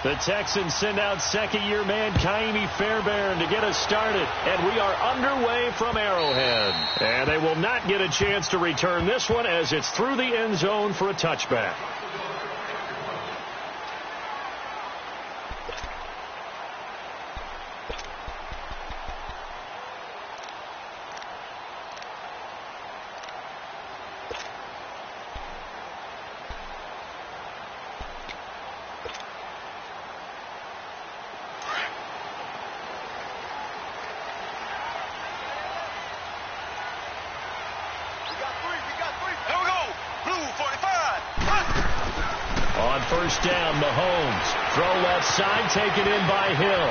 The Texans send out second-year man Kaimi Fairbairn to get us started, and we are underway from Arrowhead. And they will not get a chance to return this one as it's through the end zone for a touchback. First down, Mahomes. Throw left side, taken in by Hill.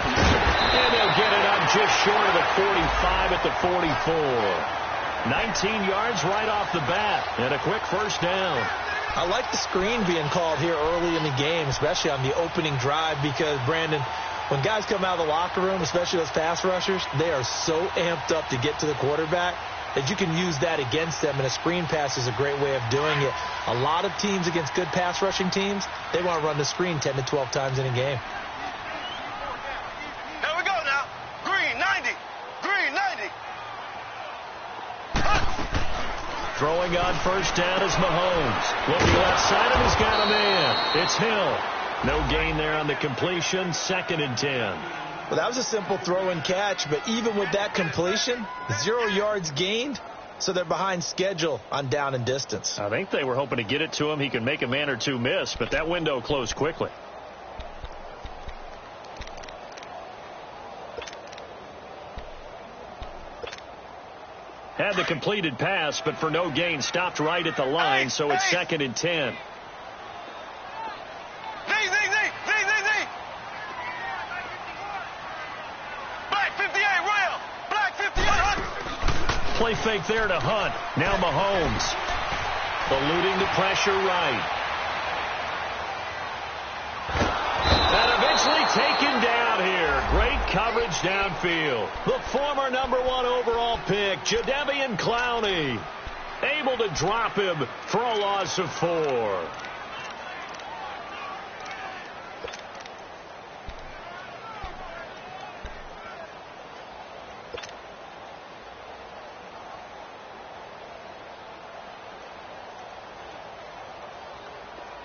And they'll get it up just short of the 45 at the 44. 19 yards right off the bat, and a quick first down. I like the screen being called here early in the game, especially on the opening drive, because, Brandon, when guys come out of the locker room, especially those pass rushers, they are so amped up to get to the quarterback that you can use that against them, and a screen pass is a great way of doing it. A lot of teams against good pass rushing teams, they want to run the screen 10 to 12 times in a game. There we go now. Green 90. Green 90. Throwing on first down is Mahomes. Looking left side, and he's got a man. It's Hill. No gain there on the completion. 2nd and 10. Well, that was a simple throw and catch, but even with that completion, 0 yards gained, so they're behind schedule on down and distance. I think they were hoping to get it to him. He can make a man or two miss, but that window closed quickly. Had the completed pass, but for no gain, stopped right at the line, so it's 2nd and 10. Play fake there to Hunt. Now Mahomes. Eluding the pressure right. And eventually taken down here. Great coverage downfield. The former #1 overall pick, Jadeveon Clowney, able to drop him for a loss of 4.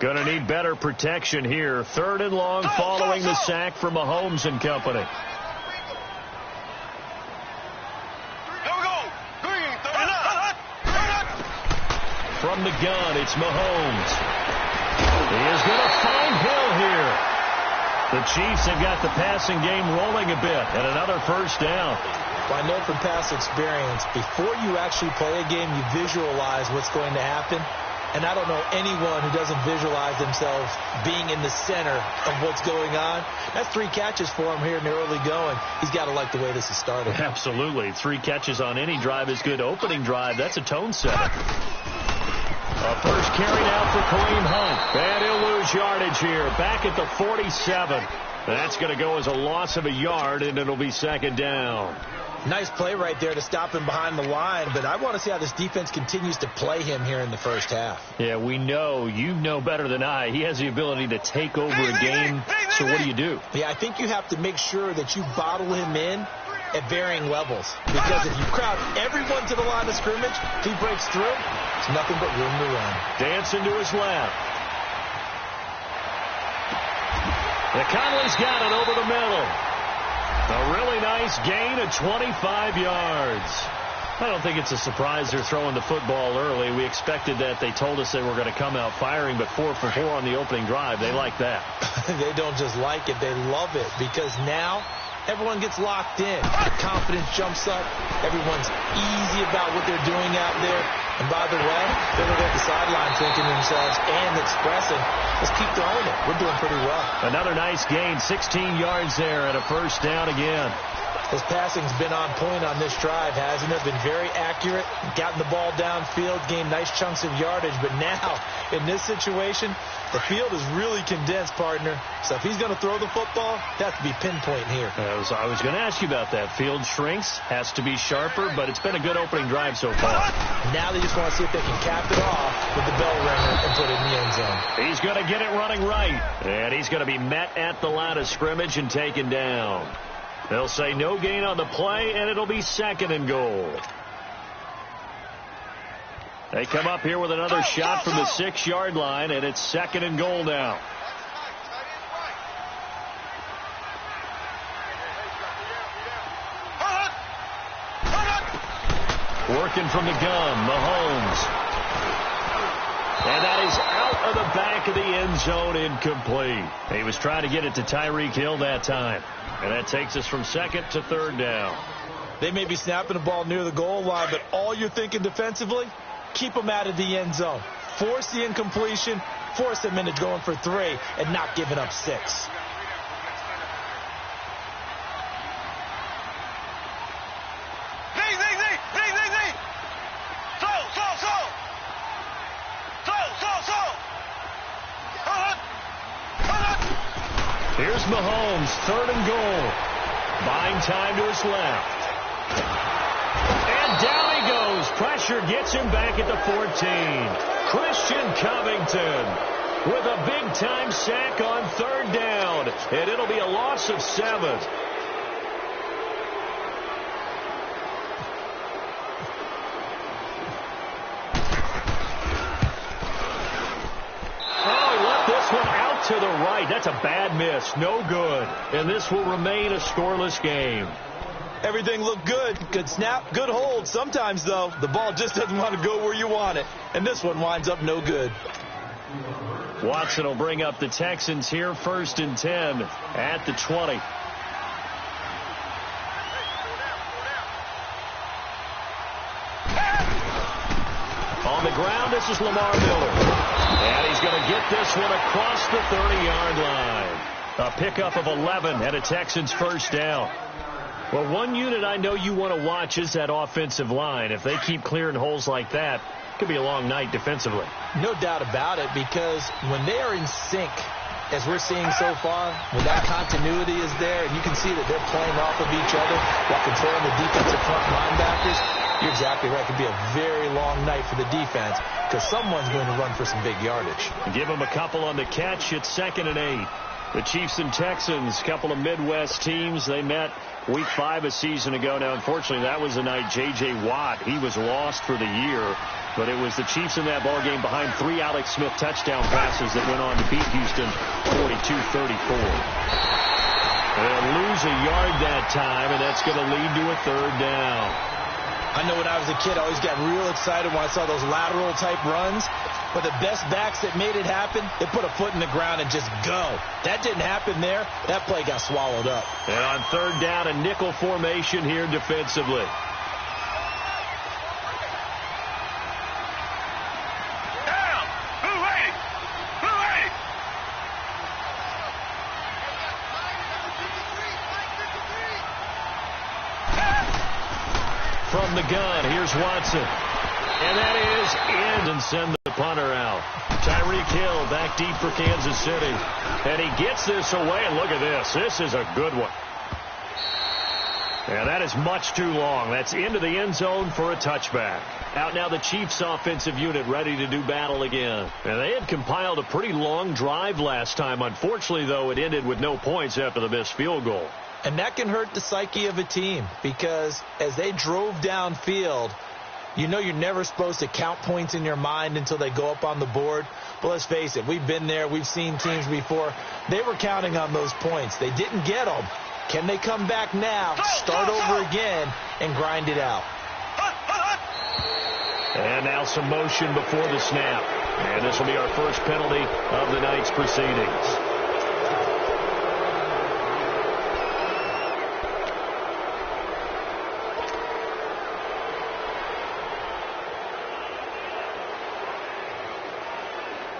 Gonna need better protection here. 3rd and long following the sack from Mahomes and company. From the gun, it's Mahomes. He is gonna find Hill here. The Chiefs have got the passing game rolling a bit, and another first down. Well, I know from past experience, before you actually play a game, you visualize what's going to happen. And I don't know anyone who doesn't visualize themselves being in the center of what's going on. That's 3 catches for him here in the early going. He's got to like the way this has started. Absolutely. 3 catches on any drive is good. Opening drive, that's a tone setter. A first carry now for Kareem Hunt. And he'll lose yardage here. Back at the 47. That's going to go as a loss of a yard, and it'll be 2nd down. Nice play right there to stop him behind the line, but I want to see how this defense continues to play him here in the first half. Yeah, we know. You know better than I. He has the ability to take over a game, so what do? Yeah, I think you have to make sure that you bottle him in at varying levels, because if you crowd everyone to the line of scrimmage, if he breaks through, it's nothing but room to run. Dancing to his left. The Conley's got it over the middle. A really nice gain of 25 yards. I don't think it's a surprise they're throwing the football early. We expected that. They told us they were going to come out firing, but 4 for 4 on the opening drive. They like that. They don't just like it. They love it, because now everyone gets locked in. The confidence jumps up. Everyone's easy about what they're doing out there. And by the way, they're looking at the sideline thinking to themselves and expressing, let's keep throwing it. We're doing pretty well. Another nice gain, 16 yards there, and a first down again. His passing's been on point on this drive, hasn't it? Been very accurate, gotten the ball downfield, gained nice chunks of yardage. But now, in this situation, the field is really condensed, partner. So if he's going to throw the football, it has to be pinpoint here. I was going to ask you about that. Field shrinks, has to be sharper, but it's been a good opening drive so far. Now they just want to see if they can cap it off with the bell ringer and put it in the end zone. He's going to get it running right, and he's going to be met at the line of scrimmage and taken down. They'll say no gain on the play, and it'll be 2nd and goal. They come up here with another shot from the 6-yard line, and it's 2nd and goal now. Working from the gun, Mahomes. And that is out of the back of the end zone, incomplete. He was trying to get it to Tyreek Hill that time. And that takes us from 2nd to 3rd down. They may be snapping the ball near the goal line, but all you're thinking defensively, keep them out of the end zone. Force the incompletion, force them into going for 3 and not giving up 6. Here's Mahomes, 3rd and goal. Buying time to his left. And down he goes. Pressure gets him back at the 14. Christian Covington with a big-time sack on 3rd down. And it'll be a loss of 7. To the right. That's a bad miss. No good. And this will remain a scoreless game. Everything looked good. Good snap, good hold. Sometimes, though, the ball just doesn't want to go where you want it. And this one winds up no good. Watson will bring up the Texans here, 1st and 10 at the 20. On the ground, this is Lamar Miller. And he's going to get this one across the 30-yard line. A pickup of 11 and a Texans 1st down. Well, one unit I know you want to watch is that offensive line. If they keep clearing holes like that, it could be a long night defensively. No doubt about it, because when they are in sync, as we're seeing so far, when that continuity is there, and you can see that they're playing off of each other while controlling the defensive front linebackers, you're exactly right. It could be a very long night for the defense because someone's going to run for some big yardage. Give them a couple on the catch. It's 2nd and 8. The Chiefs and Texans, couple of Midwest teams. They met Week 5 a season ago. Now, unfortunately, that was the night J.J. Watt, he was lost for the year. But it was the Chiefs in that ball game behind 3 Alex Smith touchdown passes that went on to beat Houston 42-34. They'll lose a yard that time, and that's going to lead to a 3rd down. I know when I was a kid, I always got real excited when I saw those lateral-type runs. But the best backs that made it happen, they put a foot in the ground and just go. That didn't happen there. That play got swallowed up. And on 3rd down, a nickel formation here defensively. From the gun, here's Watson. And that is in and send the punter out. Tyreek Hill back deep for Kansas City. And he gets this away, and look at this. This is a good one. And that is much too long. That's into the end zone for a touchback. Out now the Chiefs offensive unit ready to do battle again. And they had compiled a pretty long drive last time. Unfortunately, though, it ended with no points after the missed field goal. And that can hurt the psyche of a team because as they drove downfield, you know you're never supposed to count points in your mind until they go up on the board. But let's face it, we've been there. We've seen teams before. They were counting on those points. They didn't get them. Can they come back now, start over again, and grind it out? And now some motion before the snap. And this will be our first penalty of the night's proceedings.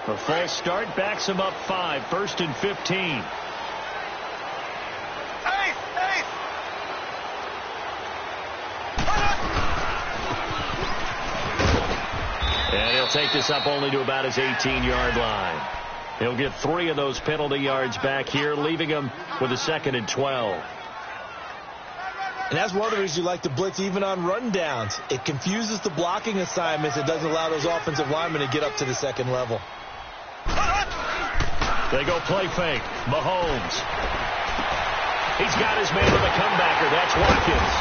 A false start backs him up 5, 1st and 15. take this up only to about his 18-yard line. He'll get 3 of those penalty yards back here, leaving him with a 2nd and 12. And that's one of the reasons you like to blitz even on rundowns. It confuses the blocking assignments. It doesn't allow those offensive linemen to get up to the second level. They go play fake. Mahomes. He's got his man with a comebacker. That's Watkins.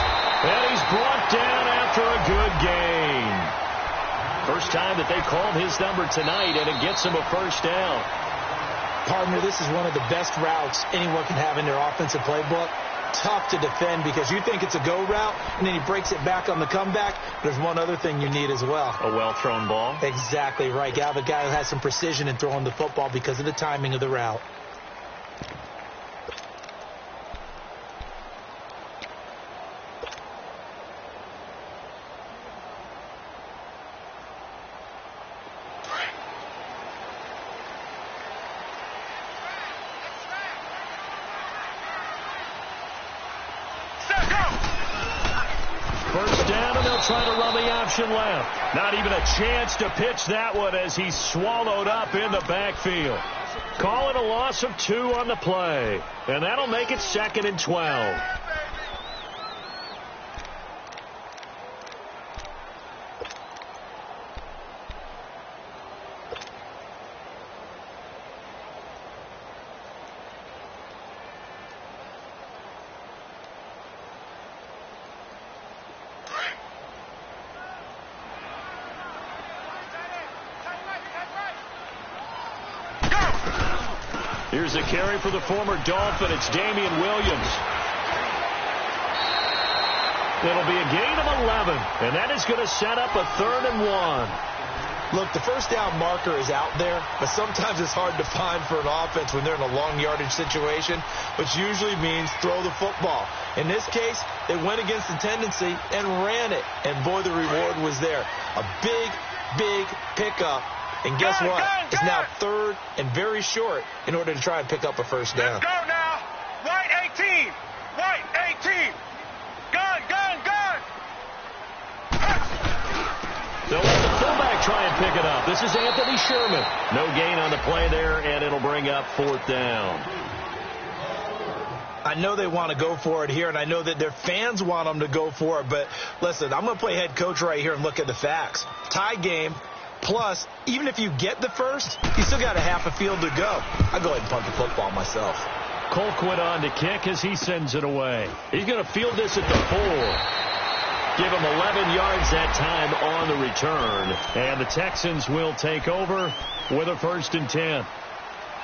And he's brought down after a good gain. First time that they've called his number tonight, and it gets him a first down. Partner, this is one of the best routes anyone can have in their offensive playbook. Tough to defend because you think it's a go route, and then he breaks it back on the comeback. There's one other thing you need as well. A well-thrown ball? Exactly right. You have a guy who has some precision in throwing the football because of the timing of the route. First down, and they'll try to run the option left. Not even a chance to pitch that one as he's swallowed up in the backfield. Call it a loss of 2 on the play, and that'll make it 2nd and 12. Here's a carry for the former Dolphin. It's Damian Williams. It'll be a gain of 11, and that is going to set up a 3rd and 1. Look, the first down marker is out there, but sometimes it's hard to find for an offense when they're in a long yardage situation, which usually means throw the football. In this case, they went against the tendency and ran it, and boy, the reward was there. A big, big pickup. And guess what? It's now 3rd and very short in order to try and pick up a first down. Let's go now. White 18. White 18. Gun. They'll let the fullback try and pick it up. This is Anthony Sherman. No gain on the play there, and it'll bring up 4th down. I know they want to go for it here, and I know that their fans want them to go for it. But listen, I'm going to play head coach right here and look at the facts. Tie game. Plus, even if you get the first, you still got a half a field to go. I'll go ahead and punt the football myself. Colquitt on to kick as he sends it away. He's going to field this at the 4. Give him 11 yards that time on the return. And the Texans will take over with a 1st and 10.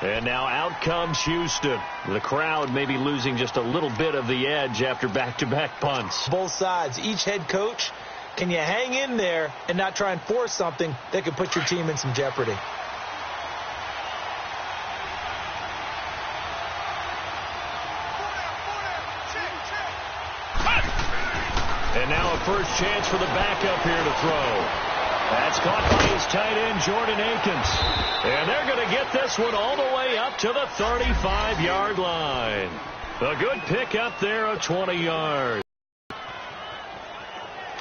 And now out comes Houston. The crowd may be losing just a little bit of the edge after back-to-back punts. Both sides, each head coach. Can you hang in there and not try and force something that could put your team in some jeopardy? And now a first chance for the backup here to throw. That's caught by his tight end, Jordan Akins. And they're going to get this one all the way up to the 35-yard line. A good pick up there of 20 yards.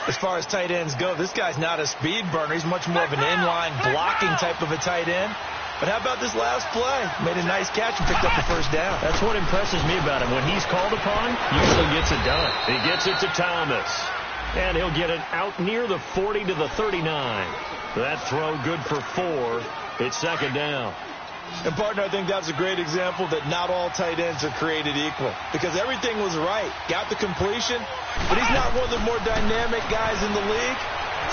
As far as tight ends go, this guy's not a speed burner. He's much more of an inline blocking type of a tight end. But how about this last play? Made a nice catch and picked up the first down. That's what impresses me about him. When he's called upon, usually gets it done. He gets it to Thomas. And he'll get it out near the 40 to the 39. That throw good for 4. It's 2nd down. And, partner, I think that's a great example that not all tight ends are created equal. Because everything was right. Got the completion, but he's not one of the more dynamic guys in the league.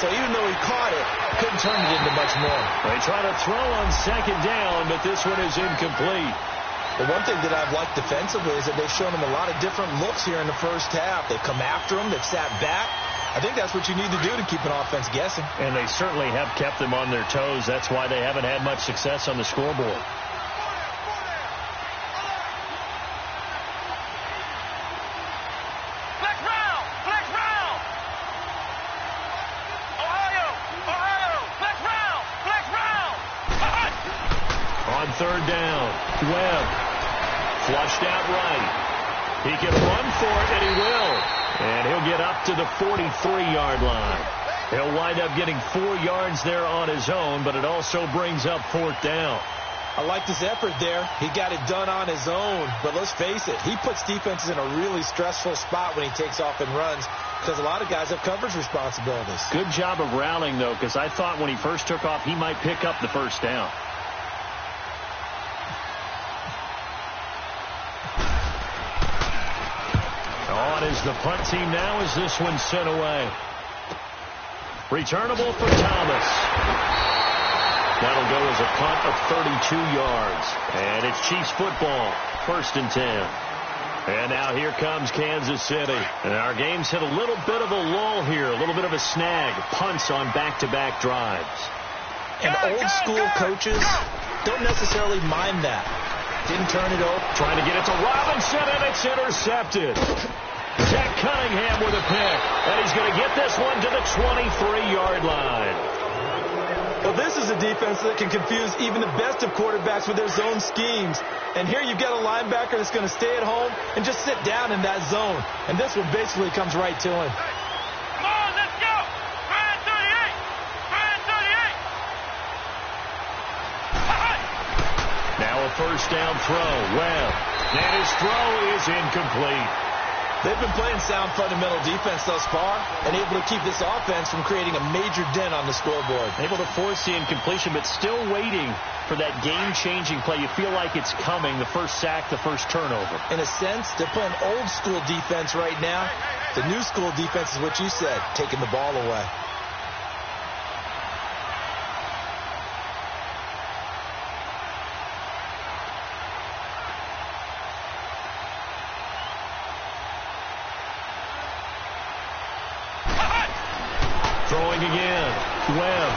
So even though he caught it, couldn't turn it into much more. They try to throw on 2nd down, but this one is incomplete. The one thing that I've liked defensively is that they've shown him a lot of different looks here in the first half. They've come after him. They've sat back. I think that's what you need to do to keep an offense guessing. And they certainly have kept them on their toes. That's why they haven't had much success on the scoreboard. On 3rd down, Webb flushed out right. He can run for it, and he will. And he'll get up to the 43-yard line. He'll wind up getting 4 yards there on his own, but it also brings up 4th down. I like his effort there. He got it done on his own. But let's face it, he puts defenses in a really stressful spot when he takes off and runs because a lot of guys have coverage responsibilities. Good job of rallying, though, because I thought when he first took off, he might pick up the 1st down. On is the punt team now as this one's sent away. Returnable for Thomas. That'll go as a punt of 32 yards. And it's Chiefs football, 1st and 10. And now here comes Kansas City. And our game's hit a little bit of a lull here, a little bit of a snag. Punts on back-to-back drives. And old-school coaches don't necessarily mind that. Didn't turn it over. Trying to get it to Robinson, and it's intercepted. Zach Cunningham with a pick. And he's going to get this one to the 23-yard line. Well, this is a defense that can confuse even the best of quarterbacks with their zone schemes. And here you've got a linebacker that's going to stay at home and just sit down in that zone. And this one basically comes right to him. Come on, let's go. Brand 38. Now a 1st down throw. Webb. And his throw is incomplete. They've been playing sound fundamental defense thus far and able to keep this offense from creating a major dent on the scoreboard. Able to force the incompletion, but still waiting for that game-changing play. You feel like it's coming, the first sack, the first turnover. In a sense, they're playing old-school defense right now. The new-school defense is what you said, taking the ball away. Throwing again. Webb.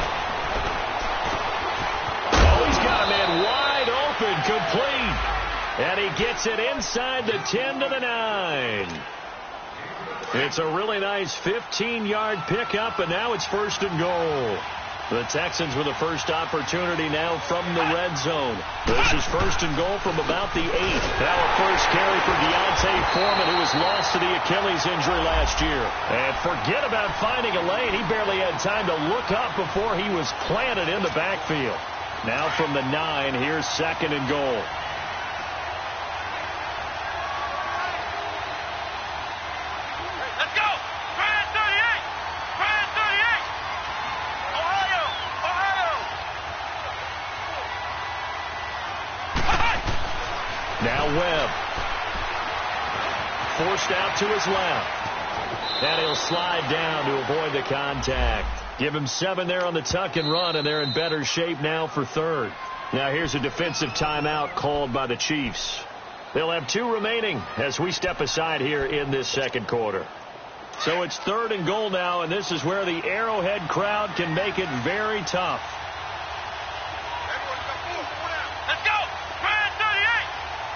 Oh, he's got a man wide open, complete. And he gets it inside the 10 to the 9. It's a really nice 15-yard pickup, and now it's 1st and goal. The Texans with a first opportunity now from the red zone. This is 1st and goal from about the 8. Now a first carry for Deontay Foreman, who was lost to the Achilles injury last year. And forget about finding a lane. He barely had time to look up before he was planted in the backfield. Now from the 9, here's 2nd and goal. Let's go. Brand 38. Brand 38. Ohio. Now Webb. Forced out to his left. And he'll slide down to avoid the contact. Give him 7 there on the tuck and run, and they're in better shape now for 3rd. Now here's a defensive timeout called by the Chiefs. They'll have 2 remaining as we step aside here in this 2nd quarter. So it's 3rd and goal now, and this is where the Arrowhead crowd can make it very tough. Let's go. Brand 38.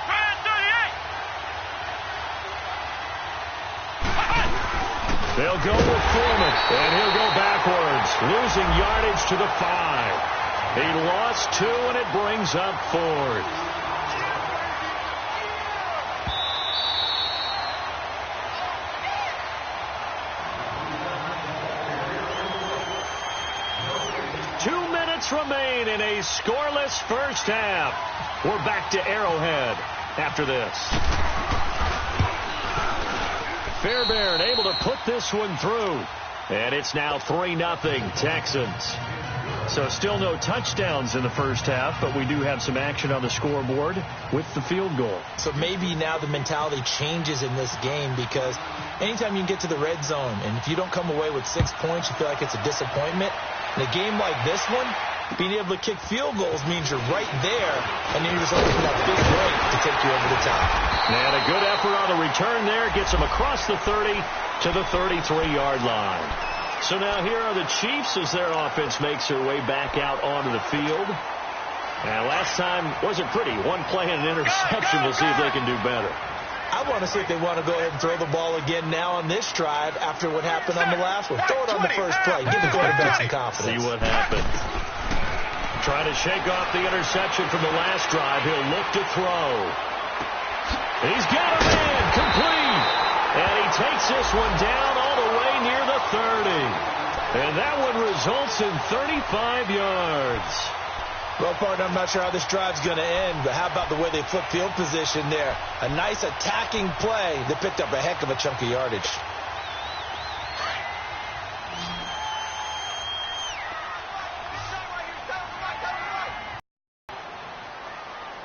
Brand 38. They'll go with Foreman, and he'll go backwards, losing yardage to the 5. He lost 2, and it brings up 4th. Remain in a scoreless first half. We're back to Arrowhead after this. Fairbairn able to put this one through. And it's now 3-0 Texans. So still no touchdowns in the first half, but we do have some action on the scoreboard with the field goal. So maybe now the mentality changes in this game because anytime you can get to the red zone, and if you don't come away with 6 points, you feel like it's a disappointment. In a game like this one, being able to kick field goals means you're right there, and then you're just looking for that big break to take you over the top. And a good effort on the return there. Gets them across the 30 to the 33-yard line. So now here are the Chiefs as their offense makes their way back out onto the field. And last time wasn't pretty. One play and an interception. We'll see if they can do better. I want to see if they want to go ahead and throw the ball again now on this drive after what happened on the last one. Throw it on the first play. Give the quarterback some confidence. See what happens. Trying to shake off the interception from the last drive. He'll look to throw. He's got a man complete. And he takes this one down all the way near the 30. And that one results in 35 yards. Well, partner, I'm not sure how this drive's going to end, but how about the way they flip field position there? A nice attacking play that picked up a heck of a chunk of yardage.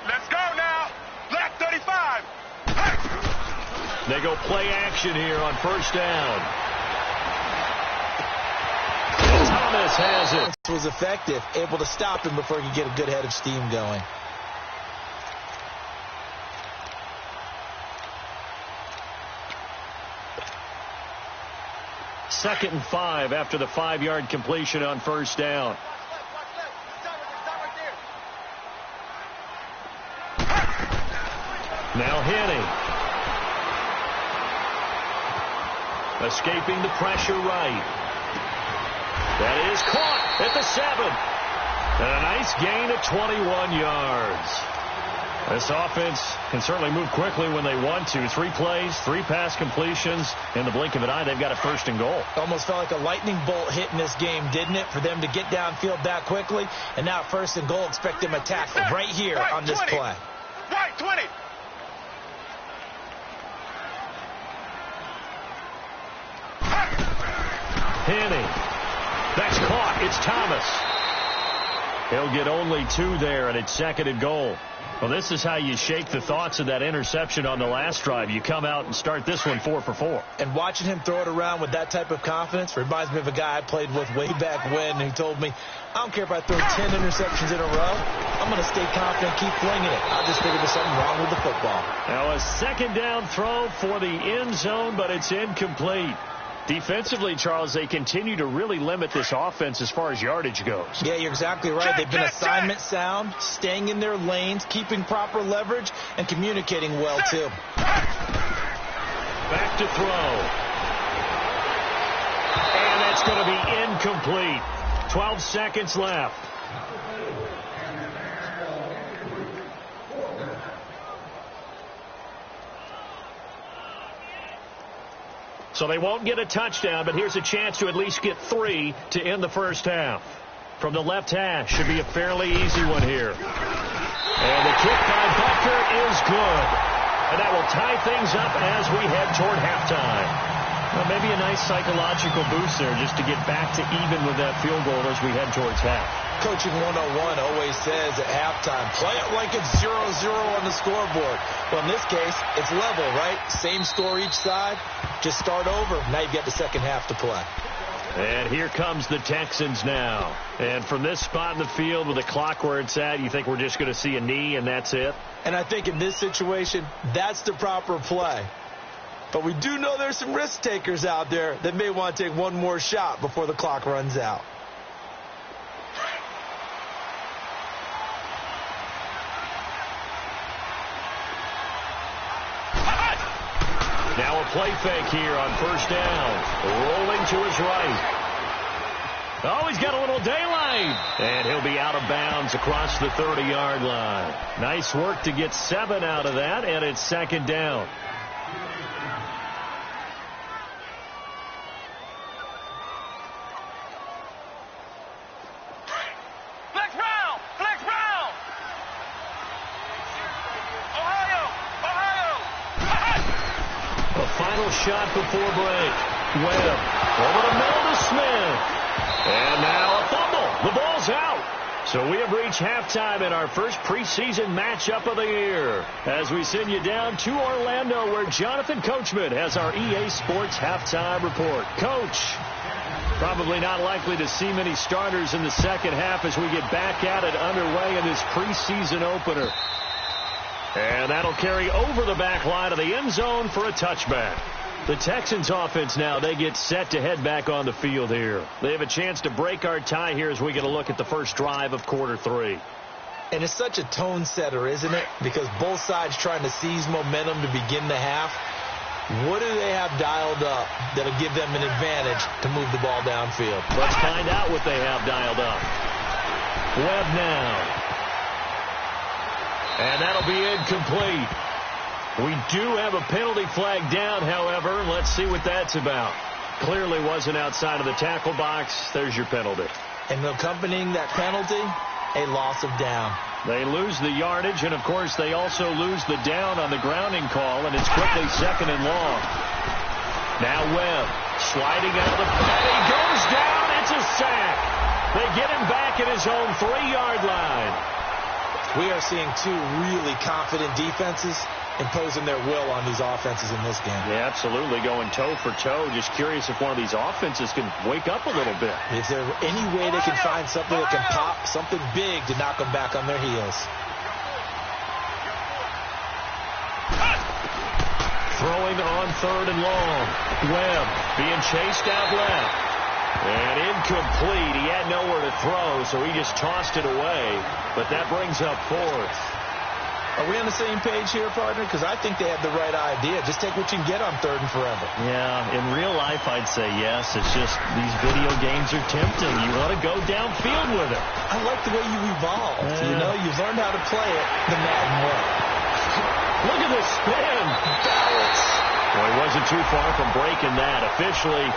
Let's go now. Left 35. They go play action here on first down. Thomas has it. This was effective, able to stop him before he could get a good head of steam going. Second and 5 after the 5-yard completion on first down. Now Henning. Escaping the pressure right. That is caught at the 7. And a nice gain of 21 yards. This offense can certainly move quickly when they want to. 3 plays, 3 pass completions. In the blink of an eye, they've got a first and goal. Almost felt like a lightning bolt hit in this game, didn't it? For them to get downfield that quickly. And now first and goal, expect them to tackle right here on this play. Right 20. Henning. That's caught. It's Thomas. He'll get only 2 there, and it's second and goal. Well, this is how you shake the thoughts of that interception on the last drive. You come out and start this one 4 for 4. And watching him throw it around with that type of confidence reminds me of a guy I played with way back when who told me, I don't care if I throw 10 interceptions in a row. I'm going to stay confident, keep flinging it. I just figured there's something wrong with the football. Now a second down throw for the end zone, but it's incomplete. Defensively, Charles, they continue to really limit this offense as far as yardage goes. Yeah, you're exactly right. They've been assignment sound, staying in their lanes, keeping proper leverage, and communicating well, too. Back to throw. And that's going to be incomplete. 12 seconds left. So they won't get a touchdown, but here's a chance to at least get 3 to end the first half. From the left hash, should be a fairly easy one here. And the kick by Butker is good. And that will tie things up as we head toward halftime. Well, maybe a nice psychological boost there just to get back to even with that field goal as we head towards half. Coaching 101 always says at halftime, play it like it's 0-0 on the scoreboard. Well, in this case, it's level, right? Same score each side. Just start over. Now you've got the second half to play. And here comes the Texans now. And from this spot in the field with the clock where it's at, you think we're just going to see a knee and that's it? And I think in this situation, that's the proper play. But we do know there's some risk takers out there that may want to take one more shot before the clock runs out. Now a play fake here on first down. Rolling to his right. Oh, he's got a little daylight. And he'll be out of bounds across the 30-yard line. Nice work to get 7 out of that, and it's second down. Final shot before break. Webb over the middle to Smith. And now a fumble. The ball's out. So we have reached halftime in our first preseason matchup of the year as we send you down to Orlando where Jonathan Coachman has our EA Sports halftime report. Coach, probably not likely to see many starters in the second half as we get back at it underway in this preseason opener. And that'll carry over the back line of the end zone for a touchback. The Texans offense now, they get set to head back on the field here. They have a chance to break our tie here as we get a look at the first drive of quarter 3. And it's such a tone setter, isn't it? Because both sides trying to seize momentum to begin the half. What do they have dialed up that'll give them an advantage to move the ball downfield? Let's find out what they have dialed up. Webb now. And that'll be incomplete. We do have a penalty flag down, however. Let's see what that's about. clearly wasn't outside of the tackle box. There's your penalty. And accompanying that penalty, a loss of down. They lose the yardage, and, of course, they also lose the down on the grounding call, and it's quickly 2nd and long. Now Webb sliding out of the and he goes down. It's a sack. They get him back at his own 3-yard line. We are seeing two really confident defenses imposing their will on these offenses in this game. Yeah, absolutely, going toe for toe. Just curious if one of these offenses can wake up a little bit. Is there any way they can find something that can pop, something big to knock them back on their heels? Throwing on 3rd and long. Webb being chased out left. And incomplete. He had nowhere to throw, so he just tossed it away. But that brings up 4th. Are we on the same page here, partner? Because I think they have the right idea. Just take what you can get on 3rd and forever. Yeah, in real life, I'd say yes. It's just these video games are tempting. You want to go downfield with it. I like the way you evolved. You know, you've learned how to play it the Madden way. Look at the spin. Balance. Well, he wasn't too far from breaking that. Officially,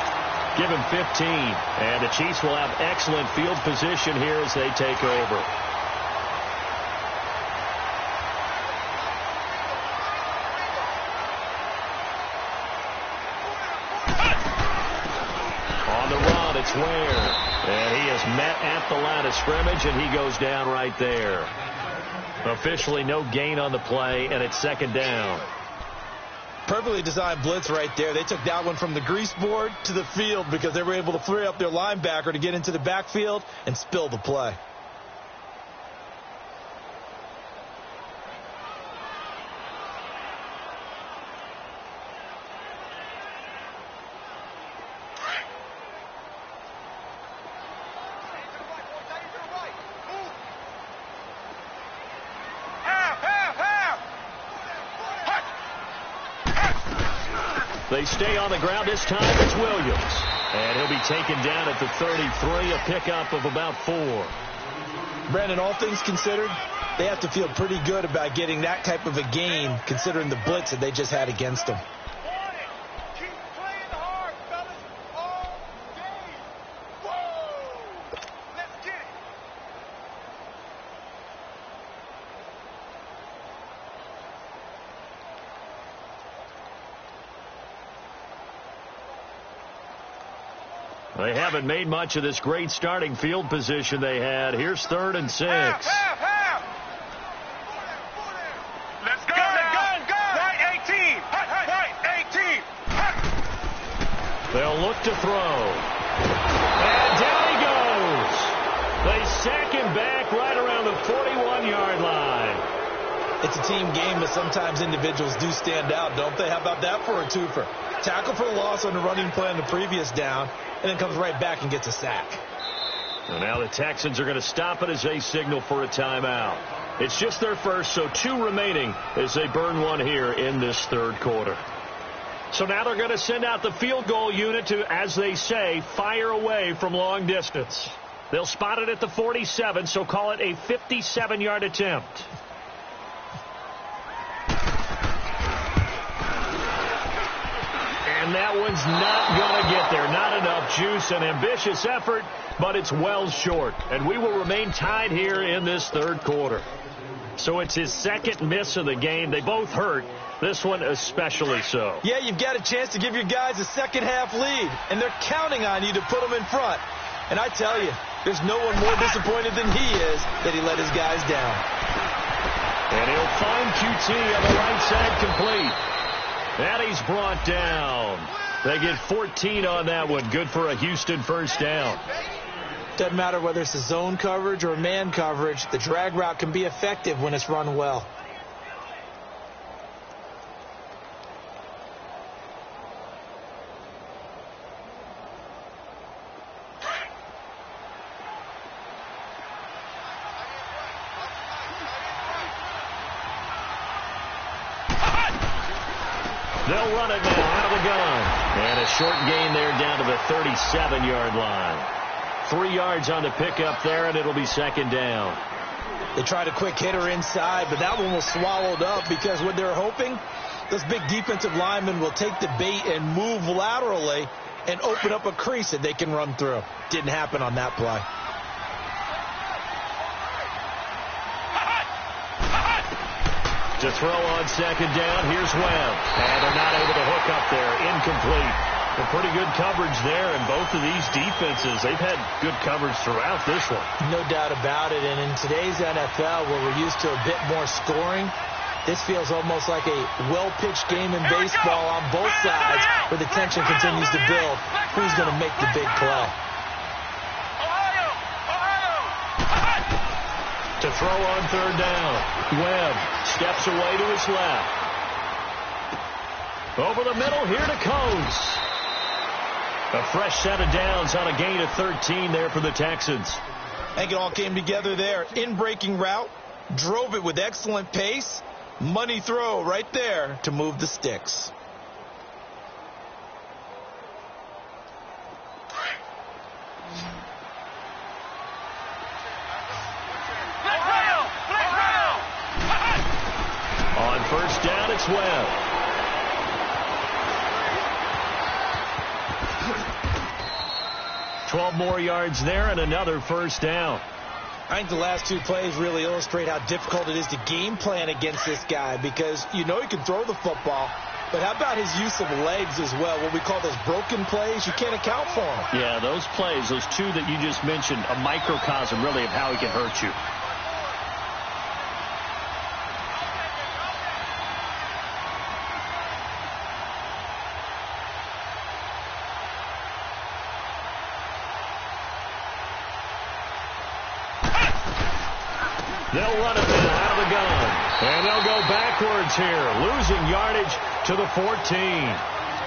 give him 15. And the Chiefs will have excellent field position here as they take over. On the run, it's Ware. And he is met at the line of scrimmage, and he goes down right there. Officially no gain on the play, and it's 2nd down. Perfectly designed blitz right there. They took that one from the grease board to the field because they were able to free up their linebacker to get into the backfield and spill the play. They stay on the ground. This time it's Williams. And he'll be taken down at the 33, a pickup of about 4. Brandon, all things considered, they have to feel pretty good about getting that type of a gain considering the blitz that they just had against them. They haven't made much of this great starting field position they had. Here's 3rd and 6. Let's go. Right 18. Right 18. They'll look to throw. And down he goes. They sack him back right around the 41-yard line. It's a team game, but sometimes individuals do stand out, don't they? How about that for a twofer? Tackle for a loss on the running play on the previous down, and then comes right back and gets a sack. And now the Texans are going to stop it as they signal for a timeout. It's just their first, so 2 remaining as they burn one here in this 3rd quarter. So now they're going to send out the field goal unit to, as they say, fire away from long distance. They'll spot it at the 47, so call it a 57-yard attempt. And that one's not going to get there. Not enough juice. An ambitious effort, but it's well short. And we will remain tied here in this 3rd quarter. So it's his 2nd miss of the game. They both hurt. This one especially so. Yeah, you've got a chance to give your guys a second-half lead, and they're counting on you to put them in front. And I tell you, there's no one more disappointed than he is that he let his guys down. And he'll find QT on the right side complete. And he's brought down. They get 14 on that one. Good for a Houston first down. Doesn't matter whether it's a zone coverage or man coverage. The drag route can be effective when it's run well. They'll run it now out of the gun. And a short gain there down to the 37-yard line. 3 yards on the pickup there, and it'll be 2nd down. They tried a quick hitter inside, but that one was swallowed up because what they're hoping, those big defensive linemen will take the bait and move laterally and open up a crease that they can run through. Didn't happen on that play. To throw on second down, here's Webb. And they're not able to hook up there. Incomplete. A pretty good coverage there, and both of these defenses, they've had good coverage throughout this one. No doubt about it, and in today's NFL, where we're used to a bit more scoring, this feels almost like a well-pitched game in baseball on both sides, where the tension continues to build. Who's going to make the big play? To throw on third down, Webb steps away to his left. Over the middle, here to Coates. A fresh set of downs on a gain of 13 there for the Texans. I think it all came together there. In-breaking route, drove it with excellent pace. Money throw right there to move the sticks. On first down, it's Webb. 12 more yards there and another first down. I think the last two plays really illustrate how difficult it is to game plan against this guy, because you know he can throw the football, but how about his use of legs as well? What we call those broken plays, you can't account for them. Yeah, those plays, those two that you just mentioned, a microcosm really of how he can hurt you. They'll run it now out of the gun. And they'll go backwards here, losing yardage to the 14.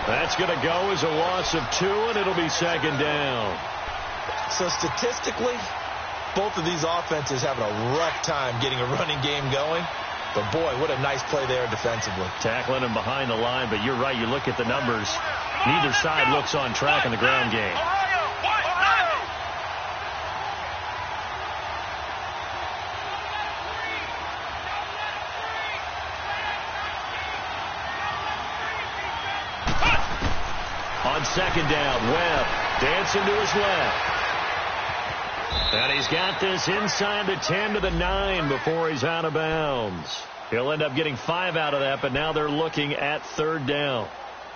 That's going to go as a loss of 2, and it'll be second down. So statistically, both of these offenses having a rough time getting a running game going. But, boy, what a nice play there defensively. Tackling him behind the line, but you're right. You look at the numbers. Neither side looks on track in the ground game. On second down, Webb dancing to his left. And he's got this inside the 10 to the 9 before he's out of bounds. He'll end up getting 5 out of that, but now they're looking at third down.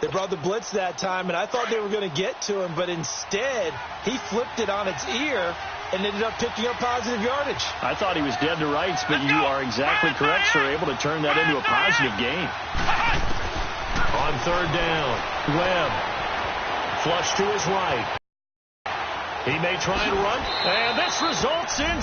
They brought the blitz that time, and I thought they were going to get to him, but instead he flipped it on its ear and ended up picking up positive yardage. I thought he was dead to rights, but you are exactly correct, sir. Able to turn that into a positive gain. On third down, Webb. Flush to his right. He may try and run, and this results in